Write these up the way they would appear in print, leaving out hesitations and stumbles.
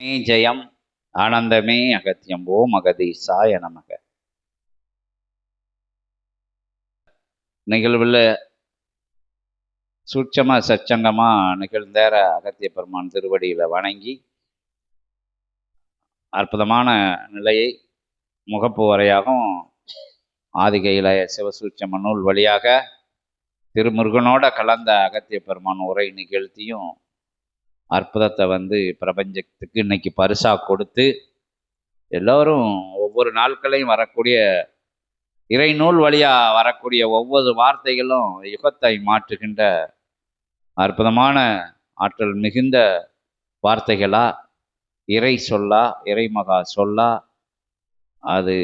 மே ஜெயம் ஆனந்தமே அகத்தியம் ஓம் அகதீசாய நமக. நிகழ்வில் சூட்சம சச்சங்கமா நிகழ்ந்தேற அகத்திய பெருமான் திருவடியில வணங்கி அற்புதமான நிலையை முகப்பு வரையாகவும் ஆதிகையில சிவசூட்சம நூல் வழியாக திருமுருகனோட கலந்த அகத்திய பெருமான் உரை நிகழ்த்தியும் அற்புதத்தை பிரபஞ்சத்துக்கு இன்னைக்கு பரிசா கொடுத்து எல்லோரும் ஒவ்வொரு நாட்களையும் வரக்கூடிய இறை நூல் வழியா வரக்கூடிய ஒவ்வொரு வார்த்தைகளும் யுகத்தை மாற்றுகின்ற அற்புதமான ஆற்றல் மிகுந்த வார்த்தைகளா, இறை சொல்லா, இறைமகா சொல்லா, அது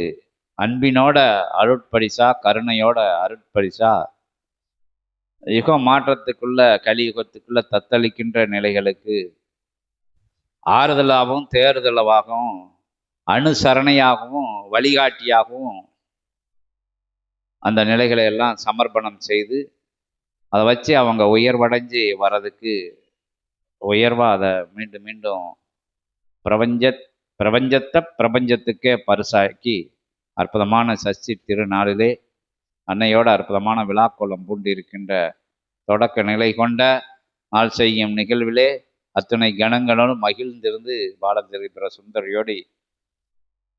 அன்பினோட அருட்பரிசா, கருணையோட அருட்பரிசா, யுக மாற்றத்துக்குள்ள கலியுகத்துக்குள்ள தத்தளிக்கின்ற நிலைகளுக்கு ஆறுதலாகவும் தேறுதலாகவும் அனுசரணையாகவும் வழிகாட்டியாகவும் அந்த நிலைகளை எல்லாம் சமர்ப்பணம் செய்து அதை வச்சு அவங்க உயர்வடைஞ்சு வர்றதுக்கு உயர்வாக அதை மீண்டும் மீண்டும் பிரபஞ்சத்துக்கே பரிசாக்கி அற்புதமான சஷ்டி திருநாளிலே அன்னையோட அற்புதமான விழாக்கோலம் பூண்டு இருக்கின்ற தொடக்க நிலை கொண்ட நாள் செய்யும் நிகழ்விலே அத்துணை கணங்களும் மகிழ்ந்திருந்து பாலத்திருக்கிற சுந்தரியோடி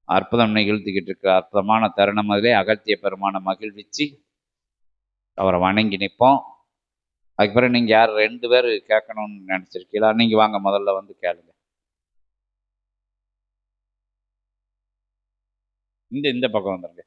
அற்புதம் நிகழ்த்திக்கிட்டு இருக்கிற அற்புதமான தருணம் அதிலே அகத்திய பெருமான மகிழ்விச்சு அவரை வணங்கி நிற்போம். அதுக்கப்புறம் நீங்கள் யார் 2 பேர் கேட்கணும்னு நினச்சிருக்கீங்களா? நீங்கள் வாங்க, முதல்ல கேளுங்க. இந்த பக்கம் வந்துருங்க.